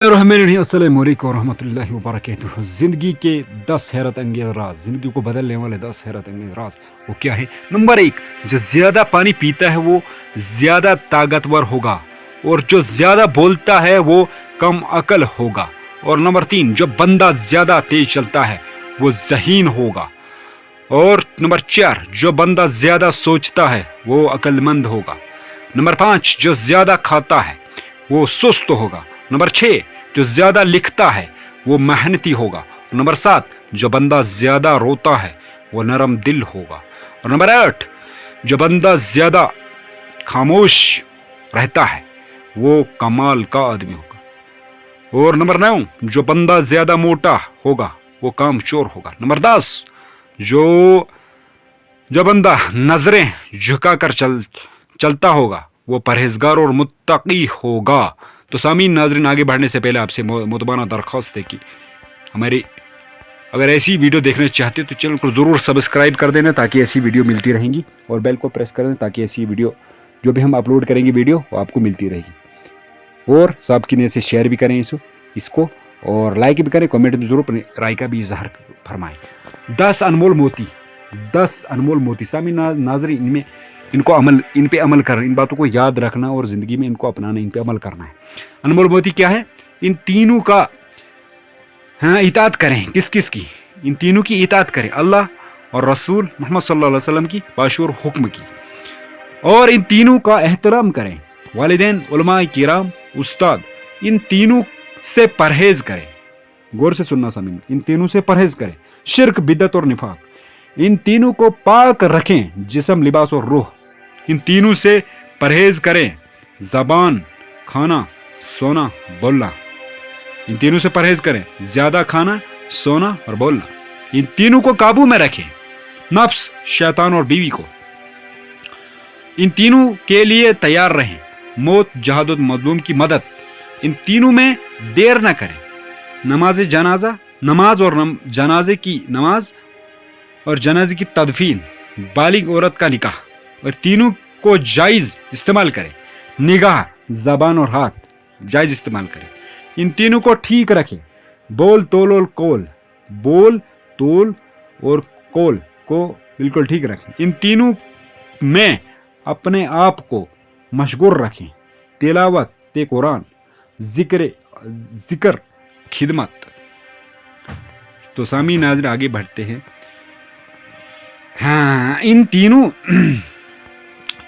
अस्सलाम वालेकुम रहमतुल्लाहि व बरकातुहू। ज़िंदगी के 10 हैरत अंगेज़ राज, ज़िंदगी को बदलने वाले 10 हैरत अंगेज़ राज वो क्या है? नंबर 1, जो ज़्यादा पानी पीता है वो ज़्यादा ताकतवर होगा, और जो ज़्यादा बोलता है वो कम अकल होगा। और नंबर 3, जो बंदा ज़्यादा तेज चलता है वो ज़हीन होगा। और नंबर 4, जो बंदा ज़्यादा सोचता है वो अक्लमंद होगा। नंबर 5, जो ज़्यादा खाता है वो सुस्त होगा। नंबर 6, जो ज़्यादा लिखता है वो मेहनती होगा। नंबर 7, जो बंदा ज़्यादा रोता है वो नरम दिल होगा। और नंबर 8, जो बंदा ज़्यादा खामोश रहता है वो कमाल का आदमी होगा। और नंबर 9, जो बंदा ज़्यादा मोटा होगा वो कामचोर होगा। नंबर 10, जो बंदा नजरें झुकाकर चलता होगा वो परहेजगार और मुत्तकी होगा। तो सामीन नाजरीन, आगे बढ़ने से पहले आपसे मुतबाना दरख्वास्त है कि हमारी अगर ऐसी वीडियो देखना चाहते तो चैनल को ज़रूर सब्सक्राइब कर देना ताकि ऐसी वीडियो मिलती रहेंगी, और बेल को प्रेस कर देना ताकि ऐसी वीडियो जो भी हम अपलोड करेंगे वीडियो वो आपको मिलती रहेगी। और साहब की से शेयर भी करें इसको और लाइक भी करें, कमेंट में ज़रूर अपनी राय का भी इजहार फरमाएं। 10 अनमोल मोती, 10 अनमोल मोती सामीन नाजरीन, इन पे अमल करना, इन बातों को याद रखना और ज़िंदगी में इनको अपनाना, इन पे अमल करना है। अनमोल मोती क्या है? इन तीनों का इताअत करें। किस किस की? इन तीनों की इताअत करें, अल्लाह और रसूल मोहम्मद सल्लल्लाहु अलैहि वसल्लम की बाशूर हुक्म की। और इन तीनों का एहतराम करें, वालिदैन, उलमा किराम, उस्ताद, इन तीनों से परहेज करें। गौर से सुनना सामीन, इन तीनों से परहेज करें। शिर्क, बिदत और निफाक, इन तीनों को पाक रखें। जिस्म, लिबास और रूह, इन तीनों से परहेज करें। ज़बान, खाना, सोना, बोलना, इन तीनों से परहेज करें। ज़्यादा खाना, सोना और बोलना, इन तीनों को काबू में रखें। नफ्स, शैतान और बीवी को, इन तीनों के लिए तैयार रहें। मौत, जहादत, मजलूम की मदद, इन तीनों में देर न करें। नमाज जनाजा, नमाज और जनाजे की नमाज और जनाजे की तदफीन, बालिग औरत का निकाह, और तीनों को जायज़ इस्तेमाल करें। निगाह, ज़बान और हाथ जायज़ इस्तेमाल करें। इन तीनों को ठीक रखें। बोल तोल और कोल, बोल तोल और कोल को बिल्कुल ठीक रखें। इन तीनों में अपने आप को मशगूल रखें। तिलावत कुरान, जिक्र, खिदमत। तो सामी नाज़रीन, आगे बढ़ते हैं। इन तीनों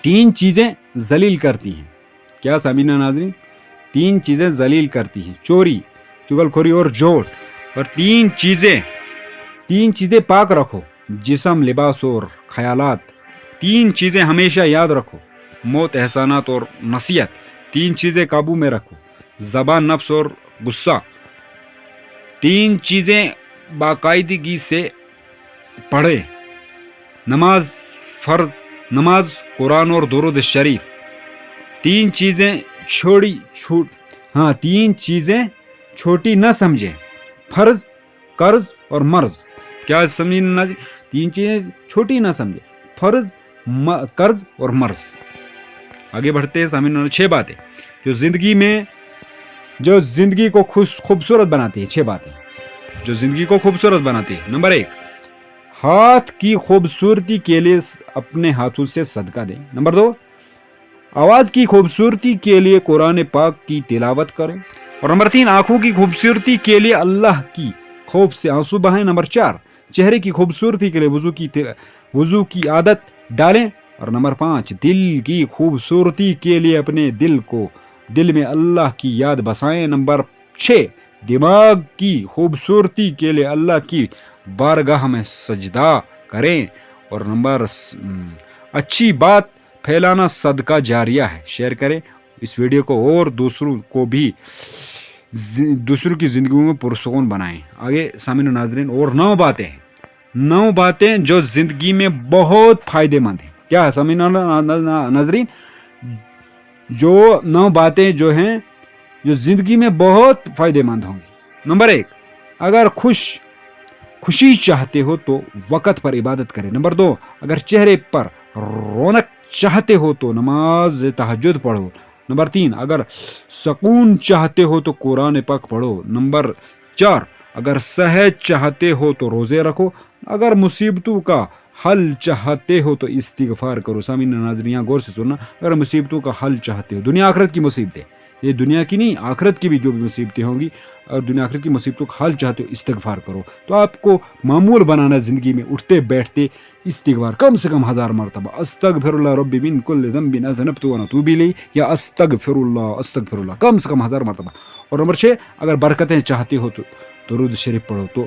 3 चीज़ें जलील करती हैं। क्या सामीना नाज़रीन? 3 चीज़ें जलील करती हैं, चोरी, चुगलखोरी और झूठ। और 3 चीज़ें पाक रखो, जिस्म, लिबास और ख्यालात। 3 चीज़ें हमेशा याद रखो, मौत, एहसानात और नसीहत। 3 चीज़ें काबू में रखो, ज़बान, नफ्स और गुस्सा। 3 चीज़ें बाकायदगी से पढ़े, नमाज फ़र्ज, नमाज, कुरान और दुरूद शरीफ। 3 चीज़ें तीन चीज़ें छोटी न समझे, फर्ज, कर्ज और मर्ज। क्या समझना? 3 चीज़ें छोटी न समझे, फर्ज, कर्ज और मर्ज। आगे बढ़ते हैं सामीन। 6 बातें जो ज़िंदगी को खूबसूरत बनाती है। 6 बातें जो ज़िंदगी को खूबसूरत बनाती है। नंबर 1, हाथ की खूबसूरती के लिए अपने हाथों से सदका दें। नंबर 2, आवाज़ की खूबसूरती के लिए कुरान पाक की तिलावत करें। और नंबर 3, आंखों की खूबसूरती के लिए अल्लाह की खौफ से आंसू बहाएं। नंबर 4, चेहरे की खूबसूरती के लिए वुज़ू की आदत डालें। और नंबर 5, दिल की खूबसूरती के लिए अपने दिल में अल्लाह की याद बसाएं। नंबर 6, दिमाग की खूबसूरती के लिए अल्लाह की बारगाह में सजदा करें। और नंबर अच्छी बात फैलाना सदका जारिया है। शेयर करें इस वीडियो को और दूसरों की ज़िंदगी में पुरसकून बनाएं। आगे सामीन नाज़रीन, और 9 बातें हैं, 9 बातें जो ज़िंदगी में बहुत फ़ायदेमंद हैं। क्या है सामीन नाज़रीन? जो 9 बातें जो हैं जो ज़िंदगी में बहुत फ़ायदेमंद होंगी। नंबर 1, अगर खुशी चाहते हो तो वक़्त पर इबादत करें। नंबर 2, अगर चेहरे पर रौनक चाहते हो तो नमाज तहज्जुद पढ़ो। نمبر 3 اگر سکون چاہتے ہو تو قرآن پاک پڑھو. نمبر 4 اگر صحت چاہتے ہو تو روزے رکھو. اگر مصیبتوں کا حل چاہتے ہو تو استغفار کرو. سامعین ناظرین یہاں غور سے سننا, اگر مصیبتوں کا حل چاہتے ہو, دنیا آخرت کی مصیبتیں, یہ دنیا کی نہیں آخرت کی بھی جو بھی مصیبتیں ہوں گی, اور دنیا آخرت کی مصیبتوں کا حل چاہتے ہو استغفار کرو. تو آپ کو معمول بنانا زندگی میں اٹھتے بیٹھتے استغفار کم سے کم 1000 مرتبہ, استغفر اللہ ربی من کل ذنب اذنبت وانا اتوب الیہ, یا استغفر اللہ کم سے کم 1000 مرتبہ. اور نمبر 6 اگر برکتیں چاہتے ہو تو درود شریف پڑھو. تو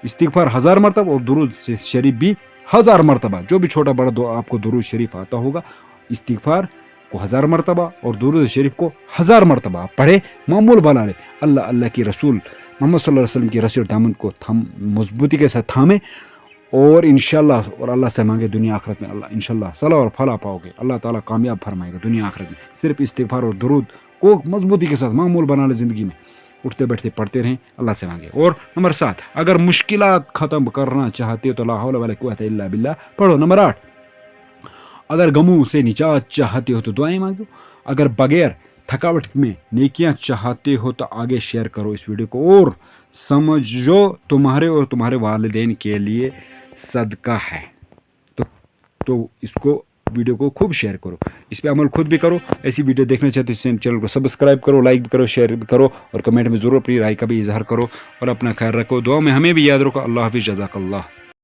استغفار 1000 مرتبہ اور درود شریف بھی 1000 مرتبہ. جو بھی چھوٹا بڑا آپ کو درود شریف آتا ہوگا, استغفار کو 1000 مرتبہ اور درود شریف کو 1000 مرتبہ آپ پڑھے, معمول بنا لے. اللہ کی رسول محمد صلی اللہ علیہ وسلم کی رسی اور دامن کو مضبوطی کے ساتھ تھامے, اور انشاءاللہ اور اللہ سے مانگے دنیا آخرت میں اللہ انشاءاللہ صلاح اور پھلا پاؤ گے. اللہ تعالیٰ کامیاب فرمائے گا دنیا آخرت میں. صرف استغفار اور درود کو مضبوطی کے ساتھ معمول بنا لے زندگی میں, اٹھتے بیٹھتے پڑھتے رہیں, اللہ سے مانگے. اور نمبر 7 اگر مشکلات ختم کرنا چاہتے ہو تو لا حول ولا قوت الا باللہ پڑھو. نمبر 8 اگر غموں سے نجات چاہتے ہو تو دعائیں مانگو. اگر بغیر تھکاوٹ میں نیکیاں چاہتے ہو تو آگے شیئر کرو اس ویڈیو کو, اور سمجھو تمہارے اور تمہارے والدین کے لیے صدقہ ہے. تو اس کو ویڈیو کو خوب شیئر کرو, اس پہ عمل خود بھی کرو. ایسی ویڈیو دیکھنا چاہتے ہو چینل کو سبسکرائب کرو, لائک بھی کرو, شیئر بھی کرو, اور کمنٹ میں ضرور اپنی رائے کا بھی اظہار کرو, اور اپنا خیال رکھو. دعا میں ہمیں بھی یاد رکھو. اللہ حافظ, جزاک اللہ.